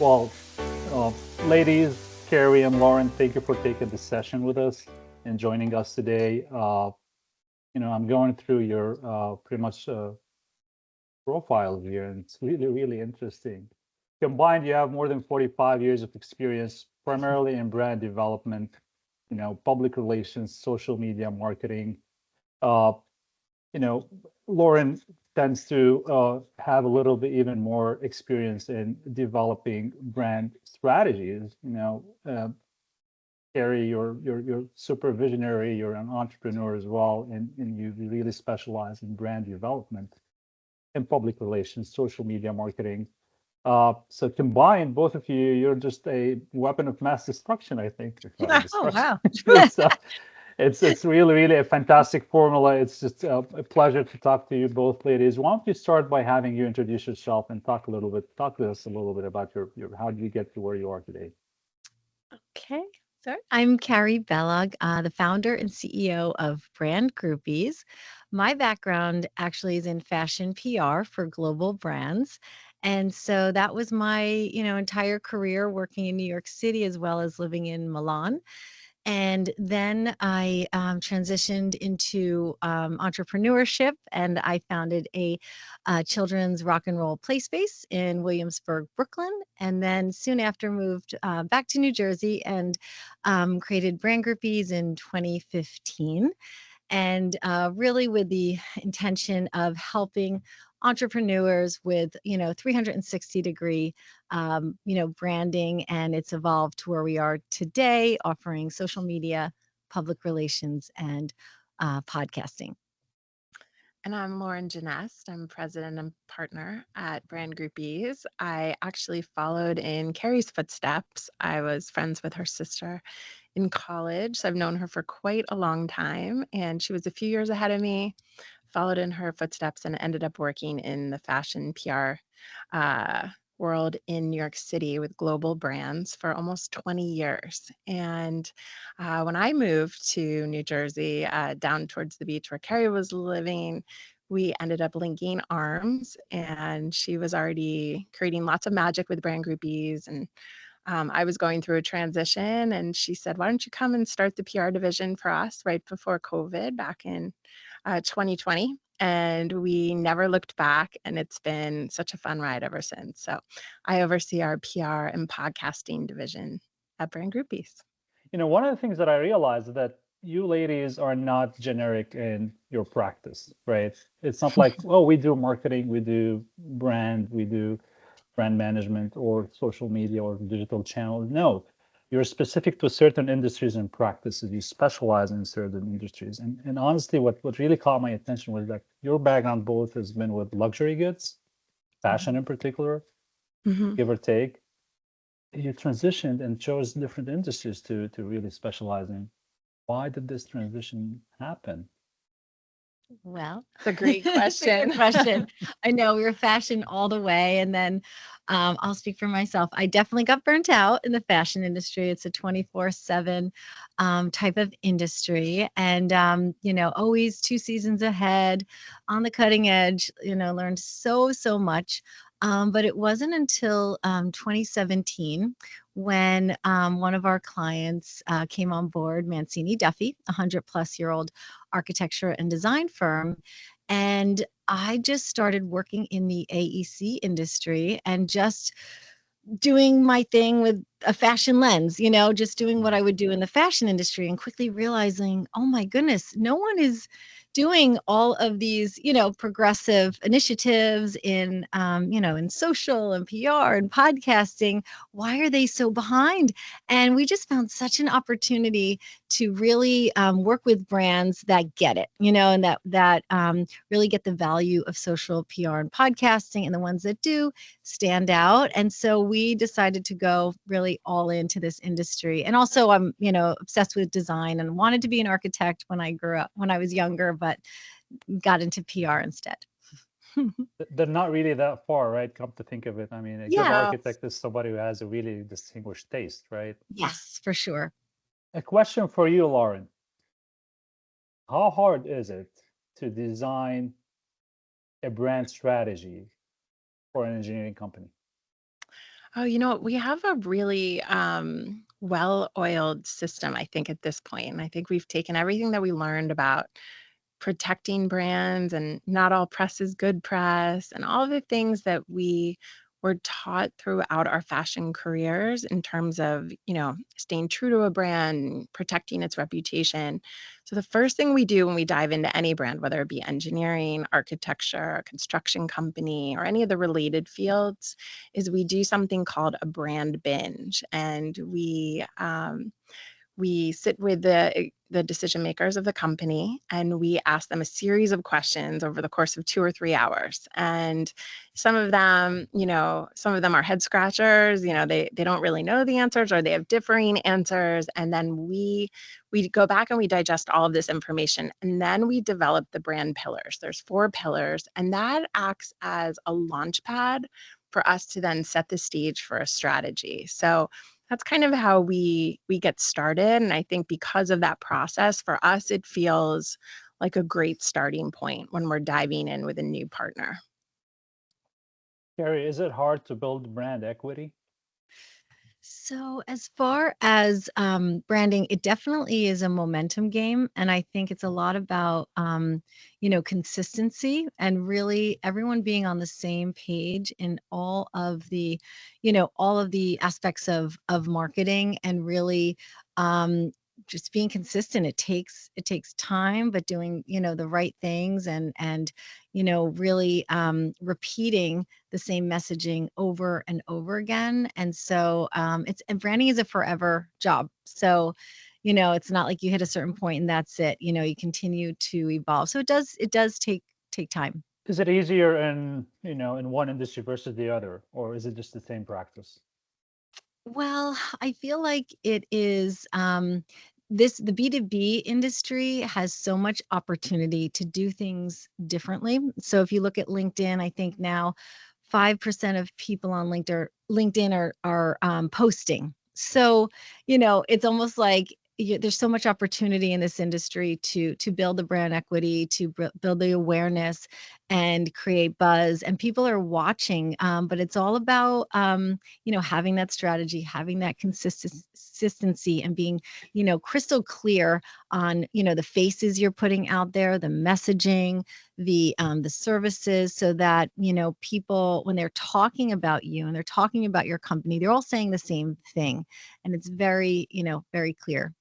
Well, ladies, Carey and Lauren, thank you for taking this session with us and joining us today. I'm going through your pretty much profile here, and it's really, really interesting. Combined, you have more than 45 years of experience, primarily in brand development, public relations, social media marketing. Uh, you know, Lauren tends to have a little bit even more experience in developing brand strategies. Carey, you're super visionary. You're an entrepreneur as well, and you really specialize in brand development and public relations, social media marketing. So combined, both of you, you're just a weapon of mass destruction, I think. Oh, wow. So it's really, really a fantastic formula. It's just a pleasure to talk to you both, ladies. Why don't you start by having you introduce yourself and talk to us a little bit about your how did you get to where you are today? Okay. So I'm Carey Balogh, the founder and CEO of Brand Groupies. My background actually is in fashion PR for global brands. And so that was my, entire career working in New York City as well as living in Milan. And then I transitioned into entrepreneurship, and I founded a children's rock and roll play space in Williamsburg, Brooklyn. And then soon after moved back to New Jersey and created Brand Groupies in 2015, and really with the intention of helping entrepreneurs with 360-degree branding, and it's evolved to where we are today, offering social media, public relations, and podcasting. And I'm Lauren Genest. I'm president and partner at Brand Groupies. I actually followed in Carey's footsteps. I was friends with her sister in college. So I've known her for quite a long time, and she was a few years ahead of me. Followed in her footsteps and ended up working in the fashion PR world in New York City with global brands for almost 20 years. And when I moved to New Jersey, down towards the beach where Carey was living, we ended up linking arms, and she was already creating lots of magic with Brand Groupies. And I was going through a transition, and she said, "Why don't you come and start the PR division for us?" Right before COVID back in 2020. And we never looked back, and it's been such a fun ride ever since. So I oversee our PR and podcasting division at Brand Groupies. One of the things that I realized is that you ladies are not generic in your practice, right? It's not like, oh, we do marketing, we do brand management or social media or digital channels. No, you're specific to certain industries and practices. You specialize in certain industries. And honestly, what really caught my attention was that your background both has been with luxury goods, fashion in particular, Mhm. give or take. You transitioned and chose different industries to really specialize in. Why did this transition happen? Well, It's a great it's a good question. question. I know we were fashion all the way. And then I'll speak for myself. I definitely got burnt out in the fashion industry. It's a 24/7 type of industry. And, always 2 seasons ahead, on the cutting edge, learned so, so much. But it wasn't until 2017 when one of our clients came on board, Mancini Duffy, a 100-plus-year-old architecture and design firm. And I just started working in the AEC industry and just doing my thing with a fashion lens, just doing what I would do in the fashion industry, and quickly realizing, oh my goodness, no one is doing all of these, progressive initiatives in social and PR and podcasting. Why are they so behind? And we just found such an opportunity to really work with brands that get it, and that really get the value of social PR and podcasting, and the ones that do stand out. And so we decided to go really all into this industry. And also I'm, obsessed with design and wanted to be an architect when I was younger, but got into PR instead. They're not really that far, right? Come to think of it. I mean, a good Yeah. No. architect is somebody who has a really distinguished taste, right? Yes, for sure. A question for you, Lauren. How hard is it to design a brand strategy for an engineering company? Oh, we have a really well-oiled system, I think, at this point. And I think we've taken everything that we learned about protecting brands and not all press is good press and all the things that we were taught throughout our fashion careers in terms of, staying true to a brand, and protecting its reputation. So the first thing we do when we dive into any brand, whether it be engineering, architecture, a construction company, or any of the related fields, is we do something called a brand binge. And we sit with the decision makers of the company and we ask them a series of questions over the course of 2 or 3 hours. And some of them are head scratchers. They don't really know the answers, or they have differing answers. And then we go back and we digest all of this information, and then we develop the brand pillars. There's 4 pillars, and that acts as a launch pad for us to then set the stage for a strategy. So that's kind of how we get started. And I think because of that process, for us, it feels like a great starting point when we're diving in with a new partner. Carey, is it hard to build brand equity? So, as far as branding, it definitely is a momentum game. And I think it's a lot about, consistency and really everyone being on the same page in all of the aspects of marketing and really um, just being consistent. It takes time, but doing, the right things and, really repeating the same messaging over and over again. And so and branding is a forever job. So, it's not like you hit a certain point and that's it. You continue to evolve. So it does take time. Is it easier in one industry versus the other, or is it just the same practice? Well, I feel like it is the B2B industry has so much opportunity to do things differently. So if you look at LinkedIn, I think now 5% of people on LinkedIn are posting. So, it's almost like there's so much opportunity in this industry to build the brand equity, to build the awareness and create buzz. And people are watching, but it's all about having that strategy, having that consistency, and being crystal clear on the faces you're putting out there, the messaging, the services, so that people, when they're talking about you and they're talking about your company, they're all saying the same thing, and it's very clear.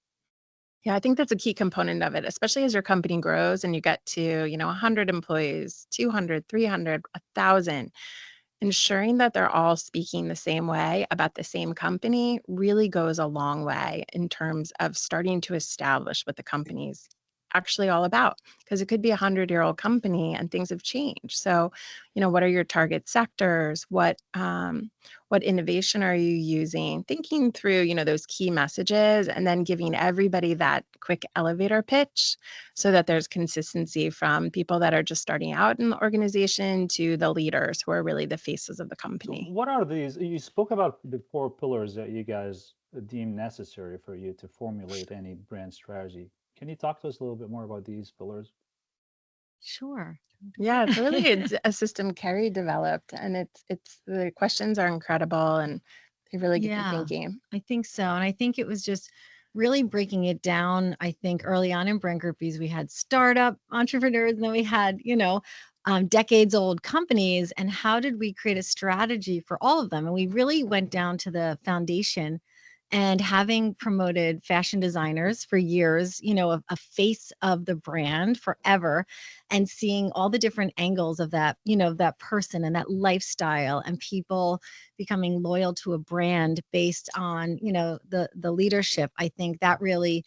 Yeah, I think that's a key component of it, especially as your company grows and you get to, 100 employees, 200, 300, 1,000. Ensuring that they're all speaking the same way about the same company really goes a long way in terms of starting to establish what the company's actually all about. Because it could be a 100-year-old company and things have changed. So, what are your target sectors? What innovation are you using? Thinking through, those key messages, and then giving everybody that quick elevator pitch so that there's consistency from people that are just starting out in the organization to the leaders who are really the faces of the So company. what are these? You spoke about the 4 pillars that you guys deem necessary for you to formulate any brand strategy. Can you talk to us a little bit more about these pillars? Sure. Yeah, it's really it's a system Carey developed, and it's the questions are incredible and they really get you Yeah, thinking. I think so. And I think it was just really breaking it down. I think early on in Brand Groupies, we had startup entrepreneurs, and then we had, decades old companies. And how did we create a strategy for all of them? And we really went down to the foundation. And having promoted fashion designers for years, a face of the brand forever, and seeing all the different angles of that, that person and that lifestyle, and people becoming loyal to a brand based on the leadership. I think that really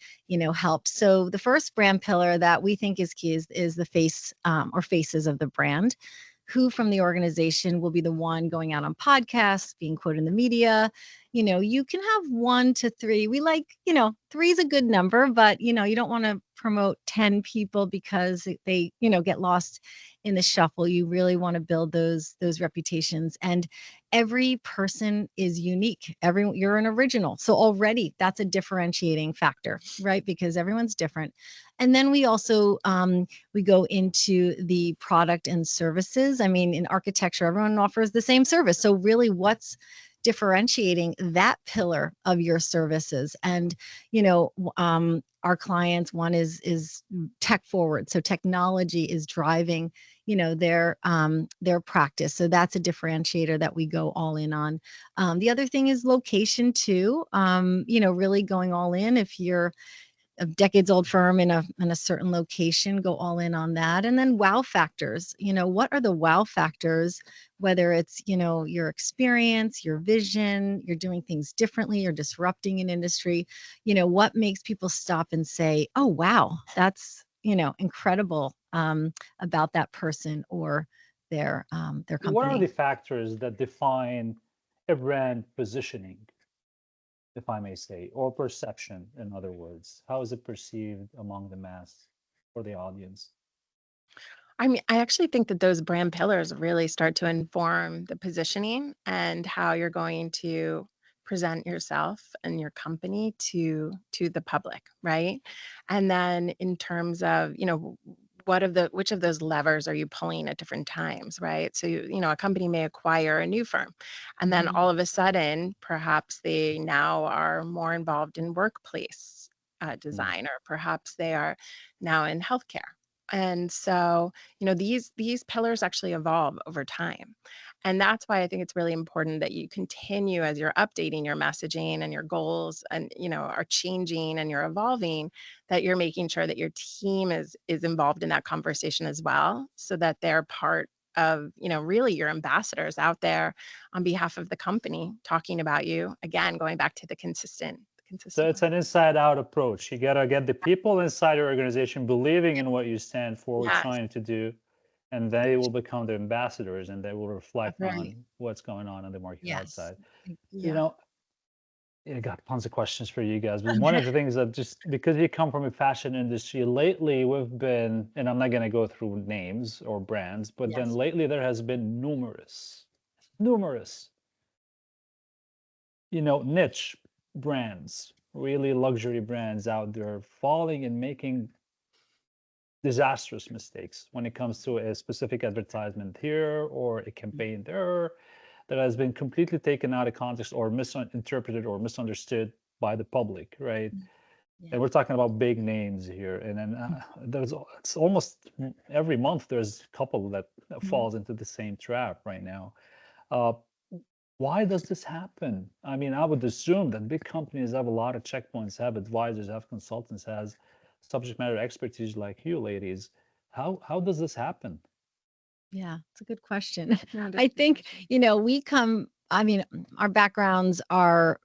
helped. So the first brand pillar that we think is key is the face, or faces of the brand. Who from the organization will be the one going out on podcasts, being quoted in the media? You can have 1 to 3. We like, 3 is a good number, but you don't want to promote 10 people because they get lost in the shuffle. You really want to build those reputations, and every person is unique. You're an original. So already that's a differentiating factor, right? Because everyone's different. And then we also we go into the product and services. I mean, in architecture, everyone offers the same service. So really, what's differentiating that pillar of your services. And, our clients, one is tech forward. So technology is driving, their practice. So that's a differentiator that we go all in on. The other thing is location too. Really going all in. If you're a decades old firm in a certain location, go all in on that. And then wow factors. What are the wow factors? Whether it's, your experience, your vision, you're doing things differently, you're disrupting an industry, what makes people stop and say, oh, wow, that's, incredible about that person or their company. What are the factors that define a brand positioning, if I may say, or perception, in other words? How is it perceived among the mass or the audience? I mean, I actually think that those brand pillars really start to inform the positioning and how you're going to present yourself and your company to the public, right? And then in terms of, which of those levers are you pulling at different times, right? So, a company may acquire a new firm, and then all of a sudden, perhaps they now are more involved in workplace design, or perhaps they are now in healthcare. And so, these pillars actually evolve over time. And that's why I think it's really important that you continue as you're updating your messaging and your goals and, are changing and you're evolving, that you're making sure that your team is involved in that conversation as well, so that they're part of, really your ambassadors out there on behalf of the company talking about you. Again, going back to the consistent. So it's an inside-out approach. You gotta get the people inside your organization believing in what you stand for, Yes. trying to do, and they will become the ambassadors, and they will reflect Right. on what's going on in the market outside. Yeah. I got tons of questions for you guys, but one of the things that, just because you come from a fashion industry, lately we've been, and I'm not gonna go through names or brands, but then Yes. lately there has been numerous, niche brands, really luxury brands out there falling and making disastrous mistakes when it comes to a specific advertisement here or a campaign there that has been completely taken out of context or misinterpreted or misunderstood by the public, right? And we're talking about big names here. And then it's almost every month there's a couple that falls into the same trap right now. Why does this happen? I mean, I would assume that big companies have a lot of checkpoints, have advisors, have consultants, has subject matter expertise like you ladies. How does this happen? Yeah, it's a good question. I think, our backgrounds are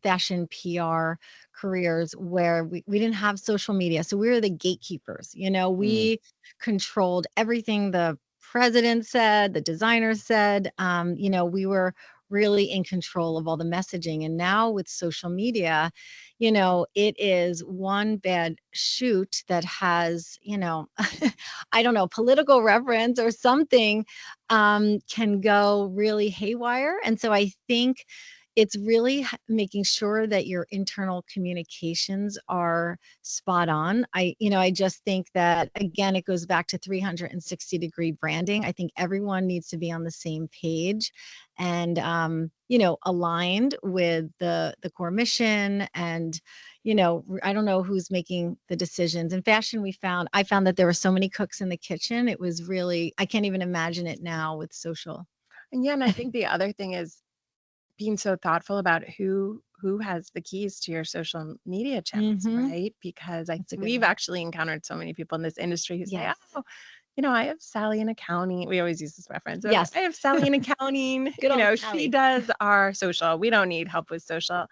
fashion PR careers where we didn't have social media. So we were the gatekeepers. We controlled everything the president said, the designer said. We were really in control of all the messaging. And now with social media, it is one bad shoot that has, I don't know, political reference or something, can go really haywire. And so I think it's really making sure that your internal communications are spot on. I just think that, again, it goes back to 360-degree branding. I think everyone needs to be on the same page and, aligned with the core mission. And, I don't know who's making the decisions. In fashion, I found that there were so many cooks in the kitchen. It was really, I can't even imagine it now with social. And I think the other thing is being so thoughtful about who has the keys to your social media channels, right? Because we've actually encountered so many people in this industry who say, oh, I have Sally in accounting. We always use this reference. Yes. I have Sally in accounting. She does our social. We don't need help with social.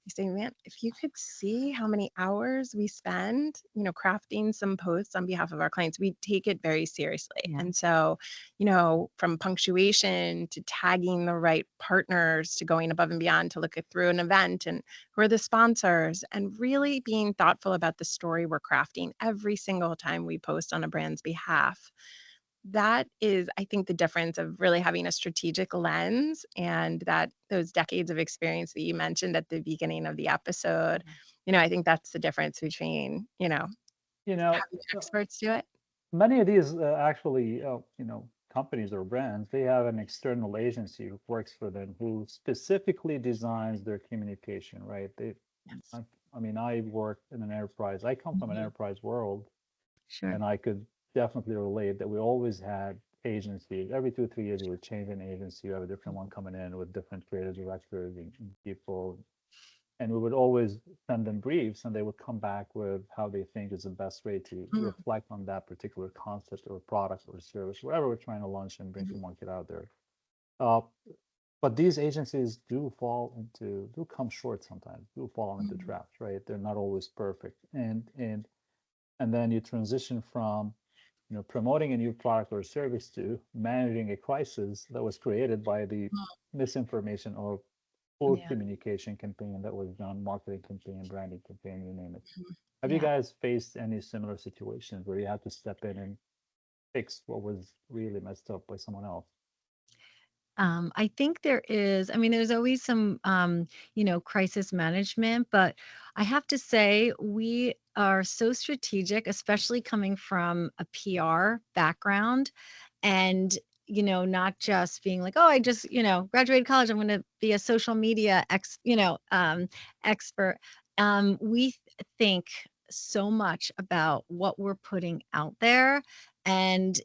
You say, man, if you could see how many hours we spend, crafting some posts on behalf of our clients, we take it very seriously. Yeah. And so, from punctuation to tagging the right partners to going above and beyond to look through an event and who are the sponsors, and really being thoughtful about the story we're crafting every single time we post on a brand's behalf. That is, I think, the difference of really having a strategic lens, and that those decades of experience that you mentioned at the beginning of the episode. I think that's the difference between, having experts do it. Many of these actually, companies or brands, they have an external agency who works for them who specifically designs their communication, right? Yes. I mean, I work in an enterprise. I come from an Mhm. enterprise world, Sure. and I could definitely relate that we always had agencies. Every 2 or 3 years, we would change an agency. You have a different one coming in with different creative directors and people, and we would always send them briefs, and they would come back with how they think is the best way to Mhm. reflect on that particular concept or product or service, whatever we're trying to launch and bring to market out there. Uh, but these agencies do come short sometimes, do fall into Mhm. traps, right? They're not always perfect, and then you transition from promoting a new product or service to managing a crisis that was created by the misinformation or poor Yeah. communication campaign that was done, marketing campaign, branding campaign, you name it. Have you Yeah. guys faced any similar situations where you had to step in and fix what was really messed up by someone else? I think there is, I mean, there's always some, crisis management, but I have to say we are so strategic, especially coming from a PR background and, not just being like, oh, I just, graduated college. I'm going to be a social media expert. We think so much about what we're putting out there and,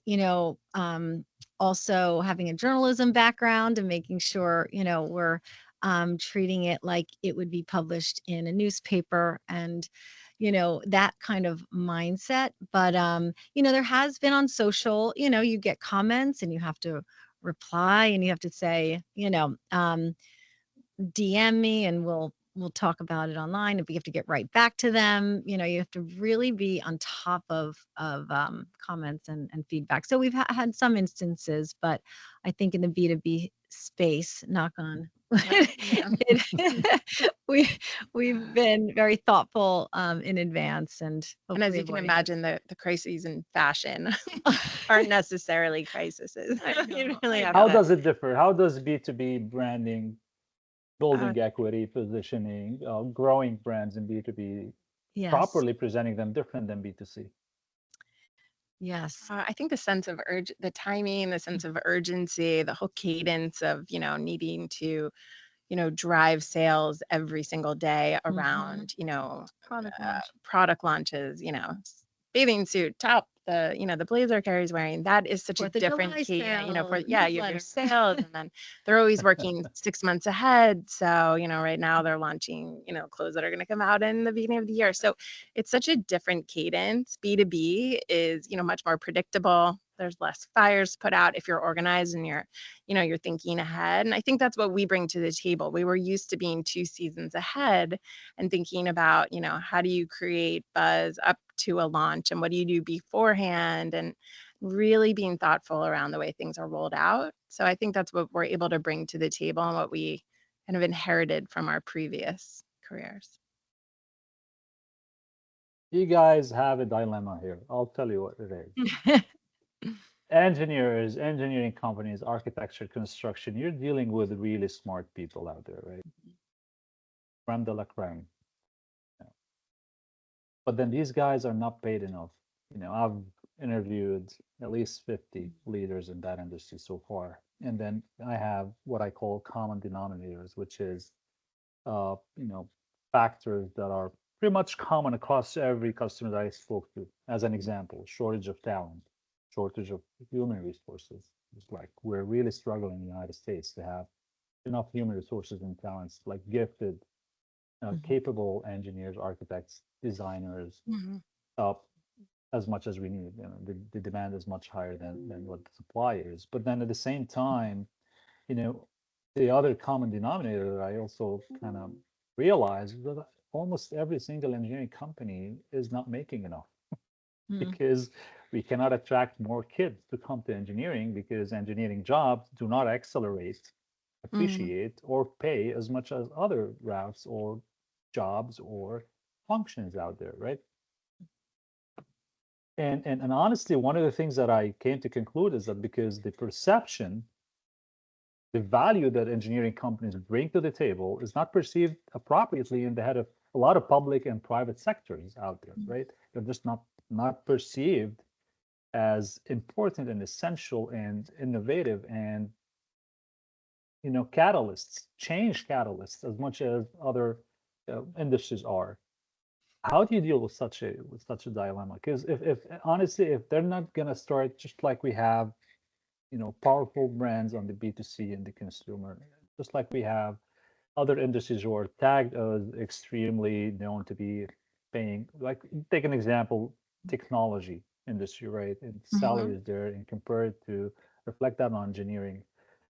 also having a journalism background and making sure, we're treating it like it would be published in a newspaper and, that kind of mindset. But, there has been on social, you get comments and you have to reply and you have to say, DM me and we'll talk about it online. If we have to get right back to them, you have to really be on top of comments and feedback. So we've had some instances, but I think in the B2B space, knock on, Yeah. we we've been very thoughtful in advance and And as hopefully you can avoiding imagine, the crises in fashion aren't necessarily crises. I You know, really I have How know. to. does it differ? How does B2B branding, Uh, building equity, positioning, growing brands in B2B, Yes. properly presenting them different than B2C? Yes. I think the sense of the timing, the sense of urgency, the whole cadence of needing to drive sales every single day Mhm. around Product launch. product launches, bathing suit, top, the blazer Carey's wearing. That is such a 4th of different July key, for, sale, yeah, you have your newsletter. sales and then they're always working 6 months ahead. So, right now they're launching, clothes that are going to come out in the beginning of the year. So it's such a different cadence. B2B is, much more predictable. There's less fires put out if you're organized and you're thinking ahead. And I think that's what we bring to the table. We were used to being 2 seasons ahead and thinking about, how do you create buzz up to a launch and what do you do beforehand and really being thoughtful around the way things are rolled out. So I think that's what we're able to bring to the table and what we kind of inherited from our previous careers. You guys have a dilemma here. I'll tell you what it is. Engineers, engineering companies, architecture, construction, you're dealing with really smart people out there, right? Creme de la creme. But then these guys are not paid enough. I've interviewed at least 50 leaders in that industry so far. And then I have what I call common denominators, which is, uh, you know, factors that are pretty much common across every customer that I spoke to. As an example, shortage of talent, shortage of human resources. It's like we're really struggling in the United States to have enough human resources and talents, like gifted, Mhm. capable engineers, architects, designers, Mhm. uh, as much as we need. The demand is much higher than what the supply is. But then at the same time, you know, the other common denominator that I also kind of realized is that almost every single engineering company is not making enough Mm. because we cannot attract more kids to come to engineering because engineering jobs do not accelerate, Mhm. appreciate, or pay as much as other routes or jobs or functions out there, right? And honestly, one of the things that I came to conclude is that because the perception, the value that engineering companies bring to the table is not perceived appropriately in the head of a lot of public and private sectors out there, right? They're just not perceived as important and essential and innovative and catalysts, change catalysts as much as other industries are. How do you deal with such a dilemma? Because if honestly, if they're not gonna start just like we have, powerful brands on the B2C and the consumer, just like we have other industries who are tagged as extremely known to be paying, like take an example, technology industry, right? And Mhm. salaries there and compare it to reflect that on engineering.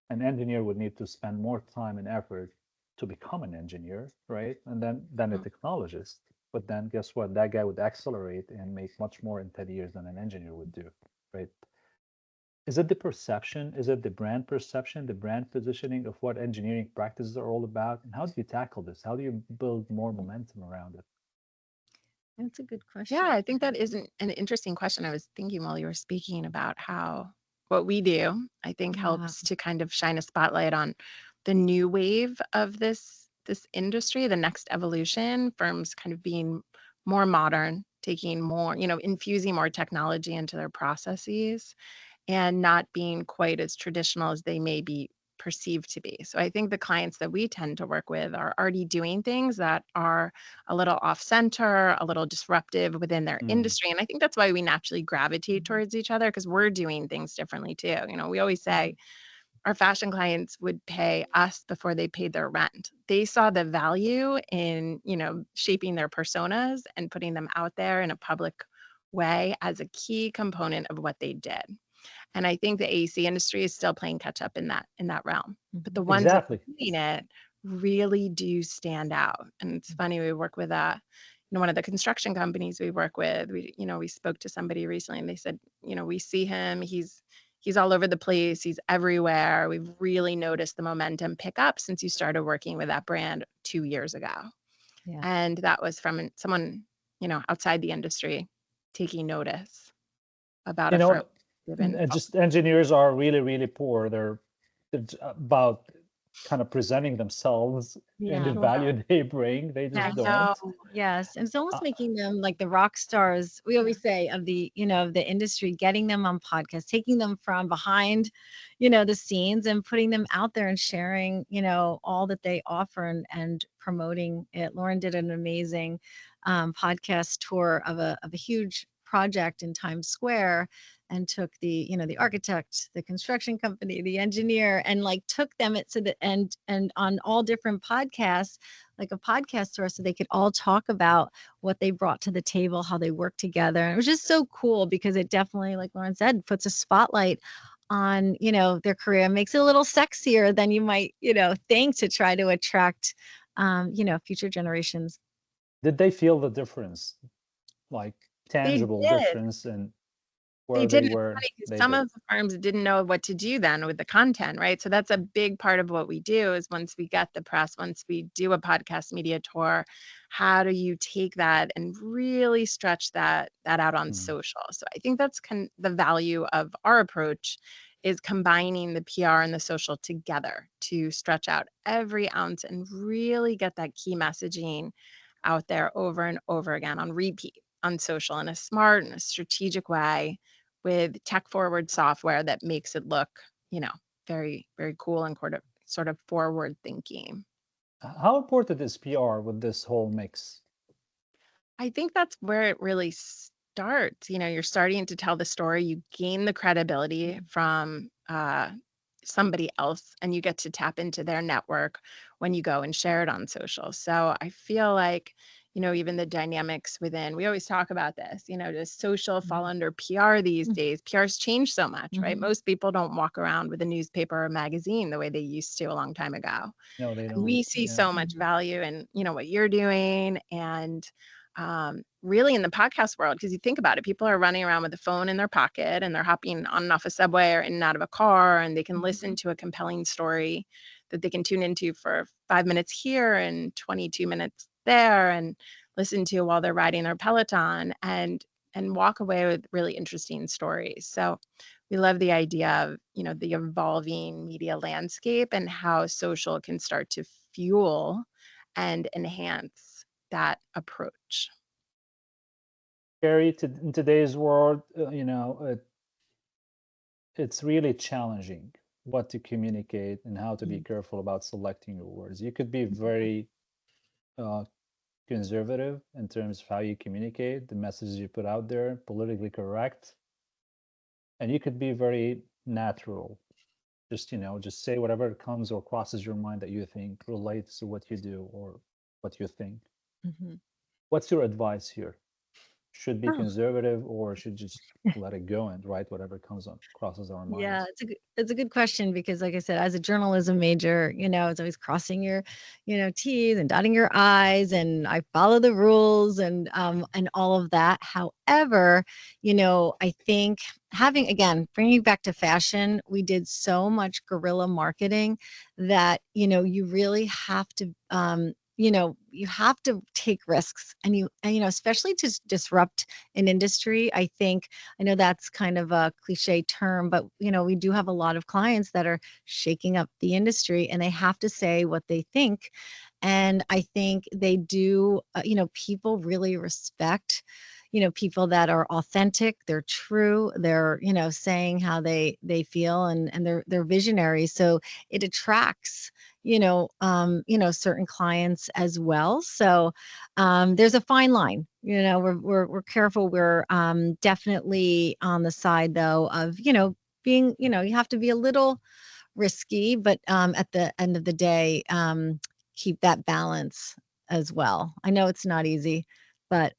An engineer would need to spend more time and effort to become an engineer, right? And then than a Mhm. technologist. But then guess what? That guy would accelerate and make much more in 10 years than an engineer would do, right? Is it the perception? Is it the brand perception, the brand positioning of what engineering practices are all about? And how do you tackle this? How do you build more momentum around it? That's a good Yeah, question. I think that is an interesting question. I was thinking while you were speaking about how what we do, I think, Yeah. helps to kind of shine a spotlight on the new wave of this industry, the next evolution, firms kind of being more modern, taking more, infusing more technology into their processes and not being quite as traditional as they may be perceived to be. So I think the clients that we tend to work with are already doing things that are a little off center, a little disruptive within their Mm, industry. And I think that's why we naturally gravitate towards each other because we're doing things differently too. We always say our fashion clients would pay us before they paid their rent. They saw the value in, shaping their personas and putting them out there in a public way as a key component of what they did. And I think the AEC industry is still playing catch up in that realm. But the Mhm. ones that exactly. are doing it really do stand out. And it's funny, we work with one of the construction companies we work with. We spoke to somebody recently and they said, we see him, he's all over the place, he's everywhere. We've really noticed the momentum pick up since you started working with that brand 2 years ago. Yeah. And that was from someone, outside the industry taking notice about You a firm know, they've been just engineers are really, really poor. They're about kind of presenting themselves and the Yeah. Sure. value they bring. They I just know. don't. Yes, and it's Uh, almost making them like the rock stars. We always say of the industry, getting them on podcasts, taking them from behind, the scenes and putting them out there and sharing, all that they offer and promoting it. Lauren did an amazing podcast tour of a huge project in Times Square and took the architect, the construction company, the engineer, and like took them to the and on all different podcasts, like a podcast tour, so they could all talk about what they brought to the table, how they work together. And it was just so cool because it definitely, like Lauren said, puts a spotlight on, their career, makes it a little sexier than you might, think, to try to attract, future generations. did they feel the difference, like They tangible did. difference in They where they did. It's were? funny because They some did. of the firms didn't know what to do then with the content, right? So that's a big part of what we do is once we get the press, once we do a podcast media tour, how do you take that and really stretch that out on Mm. social? So I think that's the value of our approach is combining the PR and the social together to stretch out every ounce and really get that key messaging out there over and over again on repeat on social in a smart and a strategic way with tech forward software that makes it look, you know, very, very cool and sort of forward thinking. How important is PR with this whole mix? I think that's where it really starts. You're starting to tell the story, you gain the credibility from somebody else, and you get to tap into their network when you go and share it on social. So I feel like, even the dynamics within, we always talk about this, does social fall under PR these days? PR's changed so much, right? Mhm. Most people don't walk around with a newspaper or magazine the way they used to a long time ago. No, they And don't. we see Yeah. so much value in, what you're doing and really in the podcast world, because you think about it, people are running around with a phone in their pocket and they're hopping on and off a subway or in and out of a car, and they can listen to a compelling story that they can tune into for 5 minutes here and 22 minutes there and listen to while they're riding their Peloton and walk away with really interesting stories. So we love the idea of, the evolving media landscape and how social can start to fuel and enhance that approach. Scary in today's world, it's really challenging what to communicate and how to be Mm. careful about selecting your words. You could be very uh, conservative in terms of how you communicate, the messages you put out there, politically correct, and you could be very natural. Just, just say whatever comes or crosses your mind that you think relates to what you do or what you think. Mhm. What's your advice here? Should be Oh, conservative or should just let it go and write whatever comes on crosses our yeah, minds? it's a good question because, like I said, as a journalism major, it's always crossing your, T's and dotting your I's, and I follow the rules and all of that. However, I think having again bringing it back to fashion, we did so much guerrilla marketing that you really have to you have to take risks and especially to disrupt an industry. I know that's kind of a cliche term, but we do have a lot of clients that are shaking up the industry and they have to say what they think. And I think they do, people really respect, people that are authentic, they're true, they're, saying how they feel and they're visionaries. So it attracts, certain clients as well. So there's a fine line. We're careful. We're definitely on the side though of being you have to be a little risky, but at the end of the day, keep that balance as well. I know it's not easy, but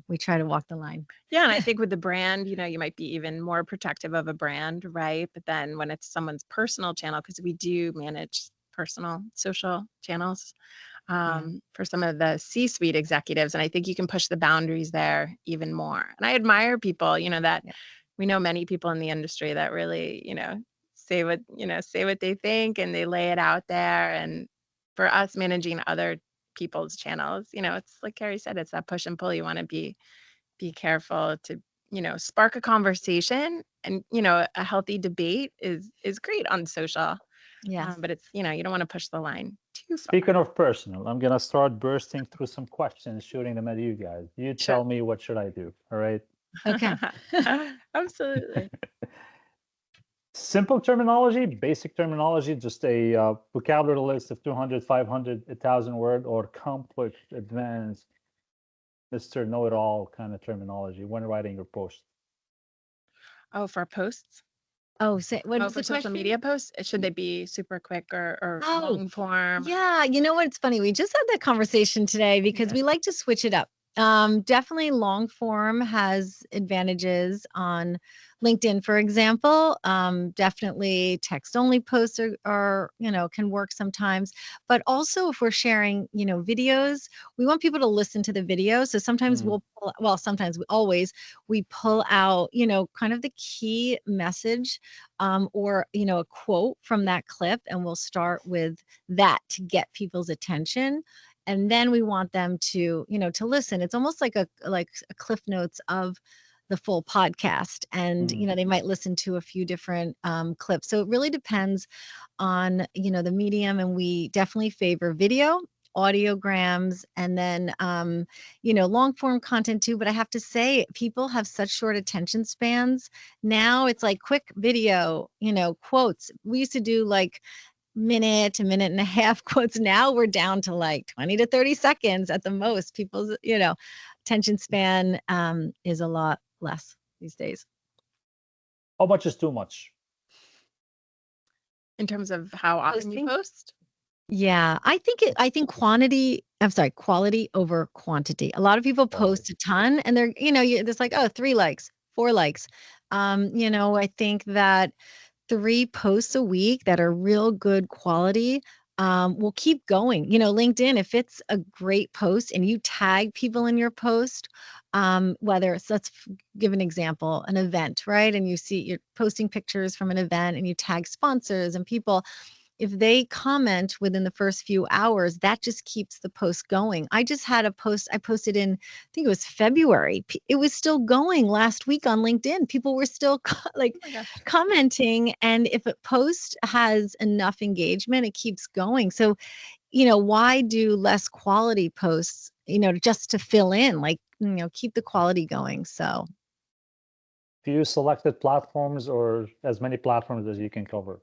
we try to walk the line. Yeah, and I think with the brand, you might be even more protective of a brand, right? But then when it's someone's personal channel, because we do manage personal social channels Yeah. for some of the C-suite executives, and I think you can push the boundaries there even more. And I admire people, that Yeah. we know many people in the industry that really, say what they think and they lay it out there. And for us managing other people's channels, it's like Carrie said, it's that push and pull. You want to be careful to spark a conversation, and a healthy debate is great on social, Yes. but it's you don't want to push the line too far. Speaking of personal, I'm gonna start bursting through some questions, shooting them at you guys. You Sure. tell me what should I do, all right? Okay. Absolutely. Simple terminology, basic terminology, just a vocabulary list of 200, 500, 1,000 word, or complex, advanced, Mr. Know-it-all kind of terminology when writing your post. Oh, for posts. Oh, say what Oh, was for the social question? media posts, should they be super quick or Oh, long form? yeah, you know what? It's funny. We just had that conversation today because Yeah. we like to switch it up. Definitely long form has advantages on LinkedIn, for example. Definitely text only posts are, can work sometimes. But also if we're sharing, videos, we want people to listen to the video. So sometimes Mm. sometimes always we pull out, kind of the key message or, a quote from that clip, and we'll start with that to get people's attention, and then we want them to to listen. It's almost like a cliff notes of the full podcast, and Mm. they might listen to a few different clips. So it really depends on the medium, and we definitely favor video, audiograms, and then long form content too. But I have to say, people have such short attention spans now. It's like quick video, quotes. We used to do like minute to minute and a half quotes. Now we're down to like 20 to 30 seconds at the most. People's attention span is a lot less these days. How much is too much? In terms of how often you Posting? post? Yeah, I think quality over quantity. A lot of people Quality. post a ton and they're, it's like, oh, 3 likes, 4 likes. I think that 3 posts a week that are real good quality will keep going. LinkedIn, if it's a great post and you tag people in your post, whether it's, give an example, an event, right? And you're posting pictures from an event and you tag sponsors and people, if they comment within the first few hours, that just keeps the post going. I just had a post I posted in, I think it was February. It was still going last week on LinkedIn. People were still like Oh my gosh. commenting. And if a post has enough engagement, it keeps going. So, why do less quality posts, just to fill in, like, keep the quality going. So few selected platforms or as many platforms as you can cover?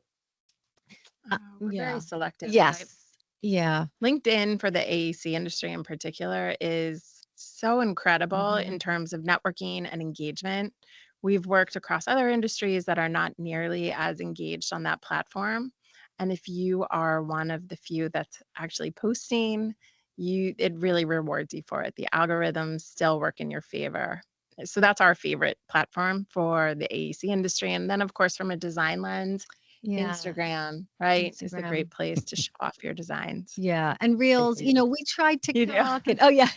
We're Yeah. very selective, right? Yes. Yeah. LinkedIn for the AEC industry in particular is so incredible in terms of networking and engagement. We've worked across other industries that are not nearly as engaged on that platform. And if you are one of the few that's actually posting, it really rewards you for it. The algorithms still work in your favor. So that's our favorite platform for the AEC industry. And then, of course, from a design lens, Yeah. Instagram, right, is a Instagram. great place to show off your designs. Yeah. And Reels, you. we tried You do. TikTok and oh yeah.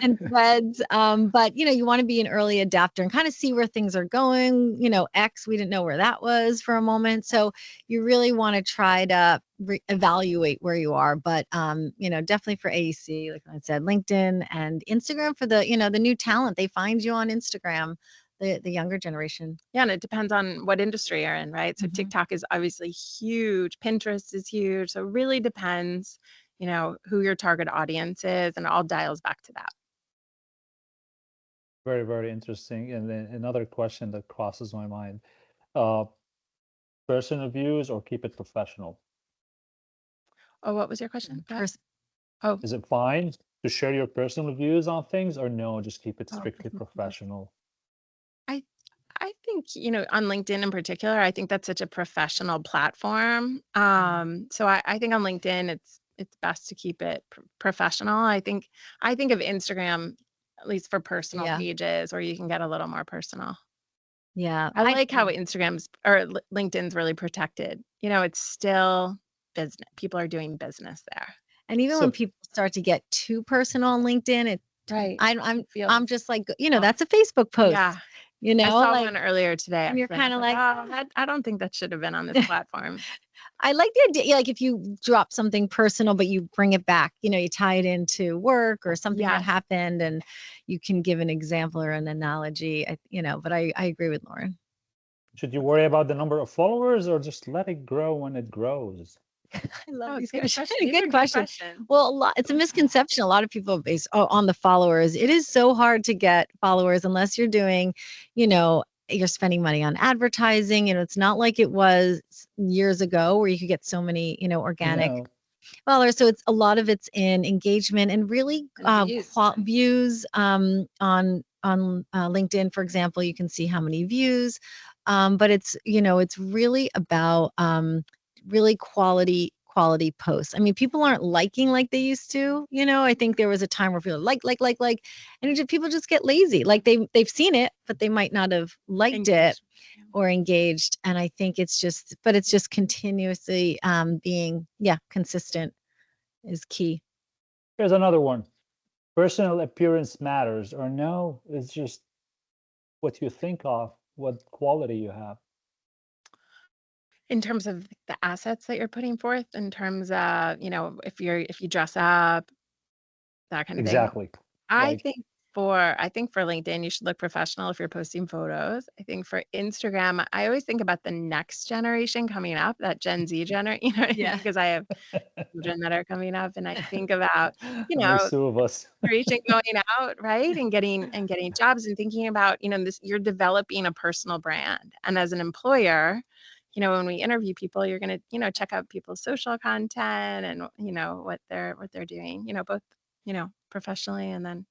and Threads. But you want to be an early adapter and kind of see where things are going. X, we didn't know where that was for a moment. So you really want to try to evaluate where you are. But definitely for AEC, like I said, LinkedIn and Instagram for the new talent. They find you on Instagram. The younger generation. Yeah, and it depends on what industry you're in, right? So TikTok is obviously huge. Pinterest is huge. So it really depends, who your target audience is, and it all dials back to that. Very, very interesting. And then another question that crosses my mind. Personal views or keep it professional? Oh, what was your question? Is it fine to share your personal views on things or no, just keep it strictly professional? I think, on LinkedIn in particular, I think that's such a professional platform. So I think on LinkedIn, it's best to keep it professional. I think of Instagram, at least for personal pages, where you can get a little more personal. Yeah. I like how Instagram's or LinkedIn's really protected. It's still business. People are doing business there. And even when people start to get too personal on LinkedIn, I'm just like, that's a Facebook post. Yeah. I saw one earlier today. And you're kind of like, oh, I don't think that should have been on this platform. I like the idea, like if you drop something personal, but you bring it back, you tie it into work or something that happened, and you can give an example or an analogy, but I agree with Lauren. Should you worry about the number of followers or just let it grow when it grows? I love these questions. Good question. Well, it's a misconception. A lot of people base on the followers. It is so hard to get followers unless you're doing, you're spending money on advertising. It's not like it was years ago where you could get so many, organic followers. So a lot of it's in engagement and really views on LinkedIn, for example. You can see how many views, but it's really about really quality posts. I mean, people aren't liking like they used to. I think there was a time where people like, and people just get lazy. Like they've seen it, but they might not have liked it or engaged. And I think it's just continuously being consistent is key. Here's another one. Personal appearance matters or no? It's just what you think of, what quality you have. In terms of the assets that you're putting forth, in terms of, if you dress up, that kind of thing. Exactly. I think for LinkedIn, you should look professional if you're posting photos. I think for Instagram, I always think about the next generation coming up, that Gen Z generation, because I have children that are coming up, and I think about, There's two of us. generation going out, right, and getting jobs, and thinking about, you're developing a personal brand, and as an employer, when we interview people, you're going to, check out people's social content and, what they're doing, both, professionally and then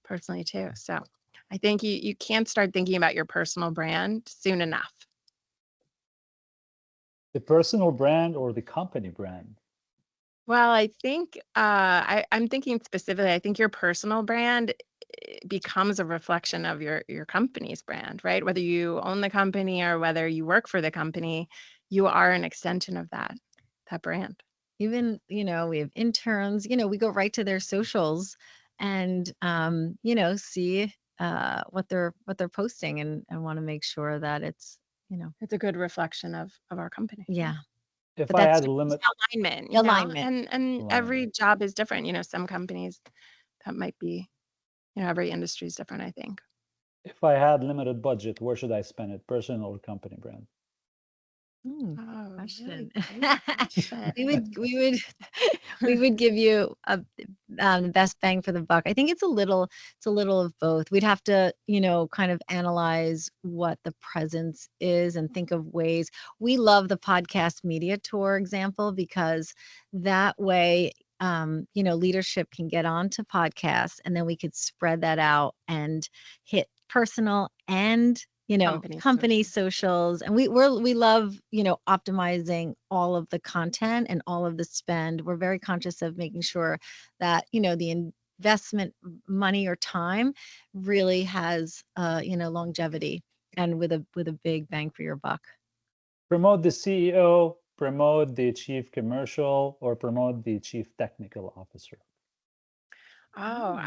personally too. So I think you can't start thinking about your personal brand soon enough. The personal brand or the company brand? Well, I think I'm thinking specifically, I think your personal brand becomes a reflection of your company's brand, right? Whether you own the company or whether you work for the company, you are an extension of that brand. Even, we have interns, we go right to their socials and, see what they're posting and want to make sure that it's, it's a good reflection of our company. Yeah. If I had a limit, alignment, and every job is different. Some companies that might be, every industry is different, I think. If I had limited budget, where should I spend it? Personal or company brand? Oh, Question. really great question. We would give you the best bang for the buck. I think it's a little of both. We'd have to, kind of analyze what the presence is and think of ways. We love the podcast media tour example because that way, leadership can get onto podcasts and then we could spread that out and hit personal and company socials. And we love, optimizing all of the content and all of the spend. We're very conscious of making sure that, the investment money or time really has, longevity and with a big bang for your buck. Promote the CEO, promote the chief commercial, or promote the chief technical officer? Oh,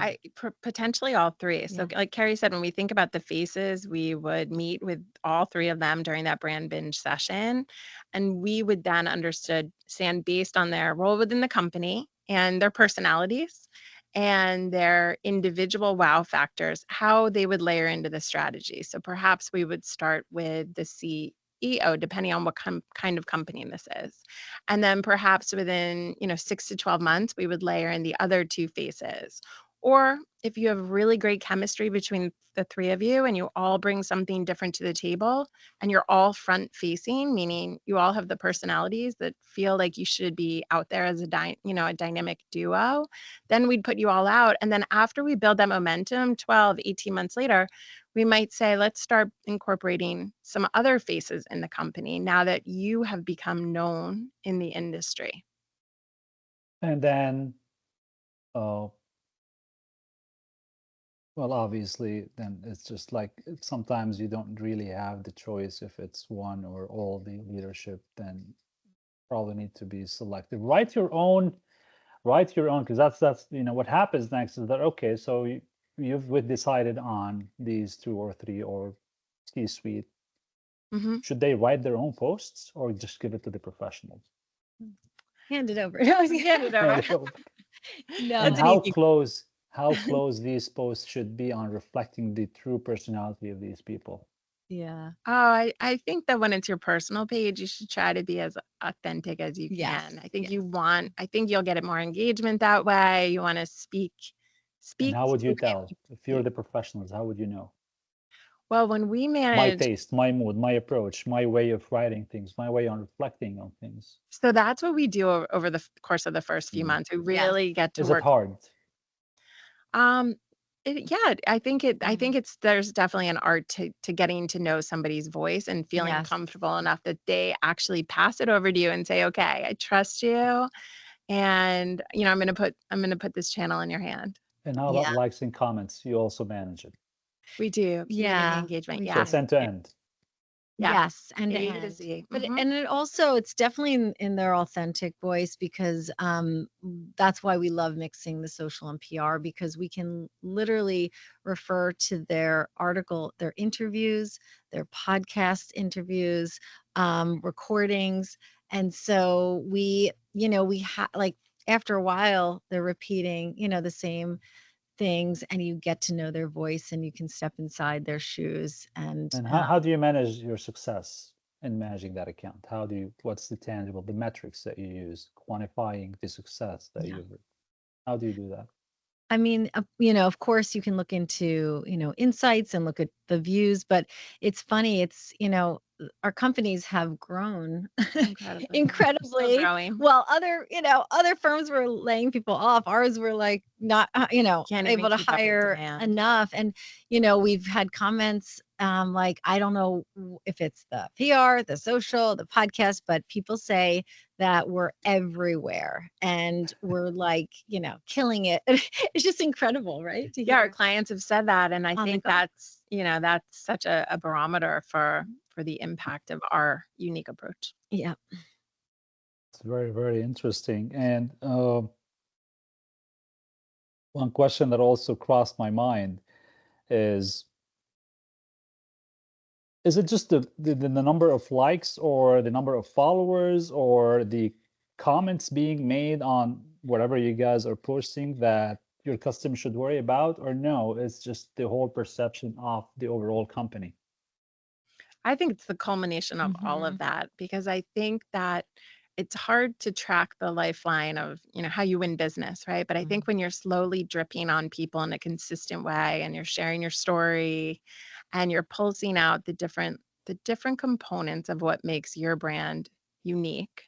potentially all three. So, like Carey said, when we think about the faces, we would meet with all three of them during that brand binge session. And we would then understand based on their role within the company and their personalities and their individual wow factors, how they would layer into the strategy. So perhaps we would start with the CEO, depending on what kind of company this is. And then perhaps within, 6 to 12 months, we would layer in the other two faces. Or if you have really great chemistry between the three of you and you all bring something different to the table and you're all front facing, meaning you all have the personalities that feel like you should be out there as a dynamic duo, then we'd put you all out. And then after we build that momentum, 12, 18 months later, we might say, let's start incorporating some other faces in the company now that you have become known in the industry. And then, well, obviously, then it's just like sometimes you don't really have the choice if it's one or all the leadership, then probably need to be selective. Write your own, because that's what happens next is that, okay, so we've decided on these two or three or C-suite. Should they write their own posts or just give it to the professionals? Hand it over. Hand it over. No. And how close these posts should be on reflecting the true personality of these people? Yeah. Oh, I think that when it's your personal page, you should try to be as authentic as you Yes, can. I think you'll get more engagement that way. You want to speak. And how would you to tell? If you're the professionals, how would you know? Well, when we My manage, taste, my mood, my approach, my way of writing things, my way on reflecting on things. so that's what we do over the course of the first few months. We really get to Is it work. hard? I think it's there's definitely an art to getting to know somebody's voice and feeling Yes. comfortable enough that they actually pass it over to you and say, okay, I trust you. And I'm gonna put this channel in your hand. And how about likes and comments? You also manage it. We do. Community engagement. we Yeah. So it's end to end. Yes, and to A to end. Z. But and it's definitely in their authentic voice because that's why we love mixing the social and PR because we can literally refer to their article, their interviews, their podcast interviews, recordings, and so we have like after a while they're repeating the same things and you get to know their voice and you can step inside their shoes and how do you manage your success in managing that account? What's the tangible, the metrics that you use, quantifying the success that how do you do that? I mean, of course you can look into, insights and look at the views, but it's funny. It's, our companies have grown incredibly. growing. Well, other firms were laying people off. Ours were like not, Can't even able to keep up with hire demand. enough. And, we've had comments like, I don't know if it's the PR, the social, the podcast, but people say that we're everywhere and we're like, killing it. It's just incredible, right? To Yeah, our hear. clients have said that, and I On the think go. that's such a barometer for the impact of our unique approach. Yeah. It's very, very interesting. And one question that also crossed my mind is it just the number of likes or the number of followers or the comments being made on whatever you guys are posting that your customers should worry about, or no, it's just the whole perception of the overall company? I think it's the culmination of all of that, because I think that it's hard to track the lifeline of, how you win business, right? But I think when you're slowly dripping on people in a consistent way and you're sharing your story and you're pulsing out the different components of what makes your brand unique.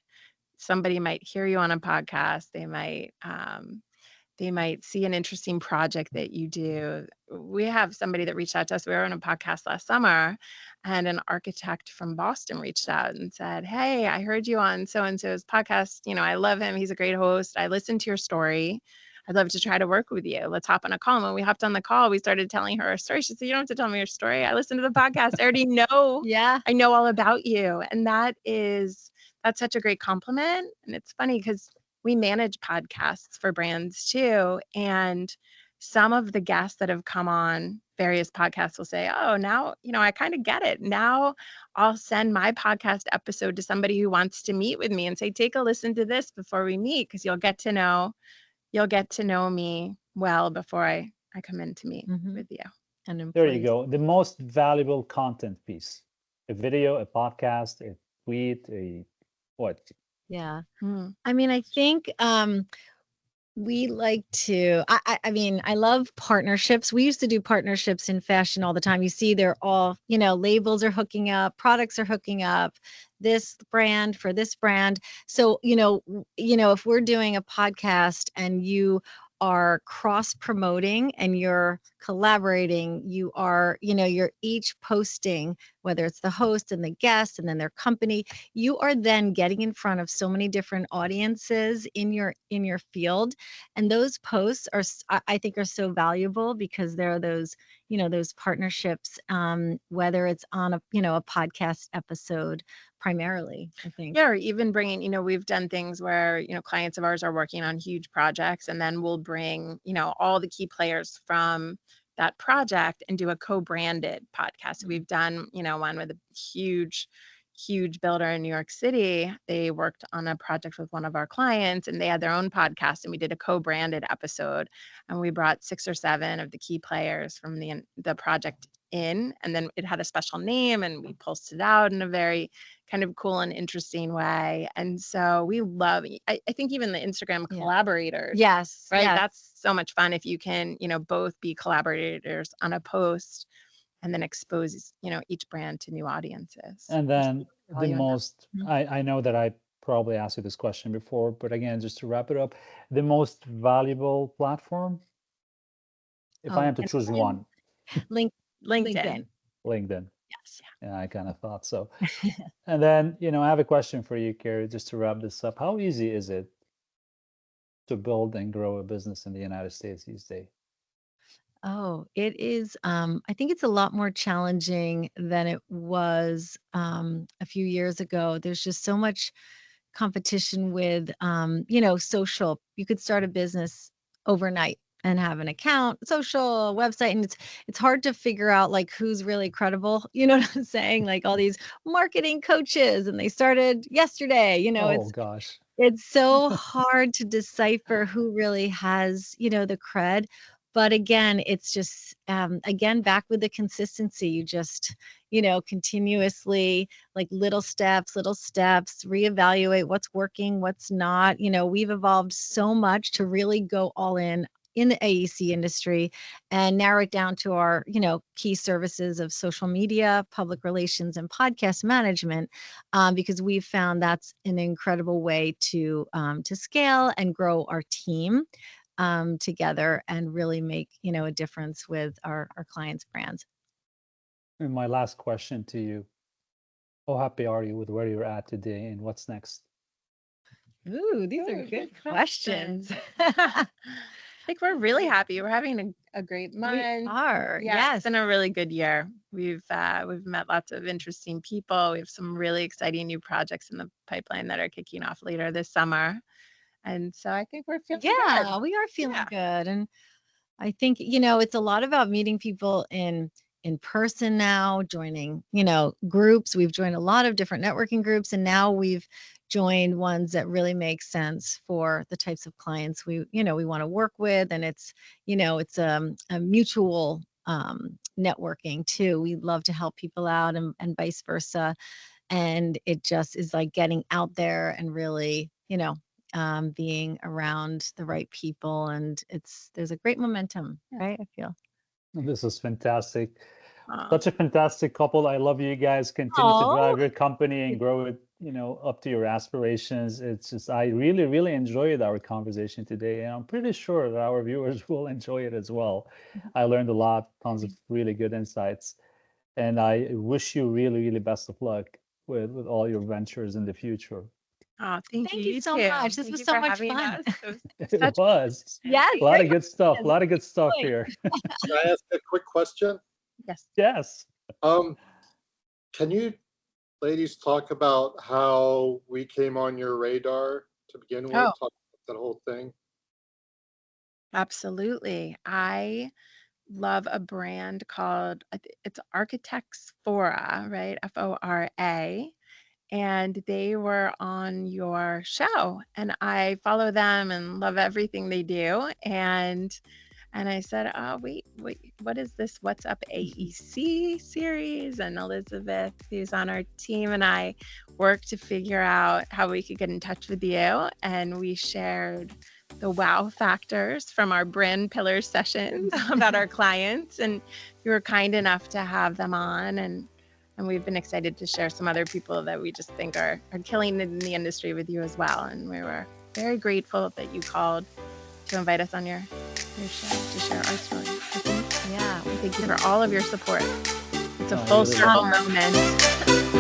Somebody might hear you on a podcast, they might see an interesting project that you do. We have somebody that reached out to us. We were on a podcast last summer, and an architect from Boston reached out and said, "Hey, I heard you on so and so's podcast. I love him. He's a great host. I listened to your story. I'd love to try to work with you. Let's hop on a call." And when we hopped on the call, we started telling her our story. She said, "You don't have to tell me your story. I listened to the podcast. I already know. Yeah. I know all about you." And that's such a great compliment. And it's funny because we manage podcasts for brands too. And some of the guests that have come on various podcasts will say, "Oh, now, I kind of get it. Now I'll send my podcast episode to somebody who wants to meet with me and say, take a listen to this before we meet, because you'll get to know me well before I come in to meet with you." And There you go. The most valuable content piece: a video, a podcast, a tweet, a what? Yeah. Mm. I mean, I think we like to, I love partnerships. We used to do partnerships in fashion all the time. You see, they're all, labels are hooking up, products are hooking up, this brand for this brand. So, if we're doing a podcast and you are cross promoting and you're collaborating, you're each posting, whether it's the host and the guest and then their company, you are then getting in front of so many different audiences in your field. And those posts I think are so valuable, because there are those partnerships, whether it's on a podcast episode primarily, I think. Yeah, or even bringing, we've done things where, clients of ours are working on huge projects, and then we'll bring, all the key players from that project and do a co-branded podcast. We've done, one with a huge builder in New York City. They worked on a project with one of our clients, and they had their own podcast, and we did a co-branded episode, and we brought 6 or 7 of the key players from the project in, and then it had a special name, and we pulsed it out in a very kind of cool and interesting way. And so we love, I think even the Instagram collaborators, Yes. right? Yes. That's so much fun if you can, both be collaborators on a post and then expose, each brand to new audiences. And then the value in that. most, I know that I probably asked you this question before, but again, just to wrap it up, the most valuable platform, if I am to choose one, LinkedIn. LinkedIn. Yes. Yeah, I kind of thought so. And then, I have a question for you, Carey, just to wrap this up. How easy is it to build and grow a business in the United States these days? Oh, it is. I think it's a lot more challenging than it was a few years ago. There's just so much competition with, social. You could start a business overnight and have an account, social, website, and it's hard to figure out like who's really credible. You know what I'm saying? Like all these marketing coaches, and they started yesterday. Oh gosh. It's so hard to decipher who really has, the cred. But again, it's just, again, back with the consistency. You just, continuously, like little steps, reevaluate what's working, what's not. We've evolved so much to really go all in the AEC industry and narrow it down to our, key services of social media, public relations, and podcast management, because we've found that's an incredible way to scale and grow our team together and really make, a difference with our clients' brands. And my last question to you, how happy are you with where you're at today and what's next? Ooh, these are good questions. I think we're really happy. We're having a great month. We are. Yeah, Yes. It's been a really good year. We've met lots of interesting people. We have some really exciting new projects in the pipeline that are kicking off later this summer. And so I think we're feeling good. We are feeling good. And I think, it's a lot about meeting people in person now, joining, groups. We've joined a lot of different networking groups, and now we've joined ones that really make sense for the types of clients we want to work with. And it's, it's a mutual networking too. We love to help people out and vice versa. And it just is like getting out there and really, being around the right people. And there's a great momentum, right? I feel. This is fantastic. Aw. Such a fantastic couple. I love you guys. Continue to Aw. drive your company and grow it, up to your aspirations. It's just, I really, really enjoyed our conversation today. And I'm pretty sure that our viewers will enjoy it as well. I learned a lot, tons of really good insights. And I wish you really, really best of luck with all your ventures in the future. Oh, thank Thank you. you so too. much. This Thank was you so for much having fun. us. It was It such was Yes. a lot of good stuff. A Yes. lot of good stuff Great. here. Can I ask a quick question? yes. Yes. Can you ladies talk about how we came on your radar to begin with? Oh. Talk about that whole thing. Absolutely. I love a brand called it's Architects Fora, right? Fora. And they were on your show, and I follow them and love everything they do. And I said, oh, wait, what is this? What's Up AEC series? And Elizabeth, who's on our team, and I worked to figure out how we could get in touch with you. And we shared the wow factors from our brand pillar sessions about our clients. And you were kind enough to have them on. And we've been excited to share some other people that we just think are killing it in the industry with you as well. And we were very grateful that you called to invite us on your show to share our story. Yeah. Thank you for all of your support. It's a Oh, full really? circle moment.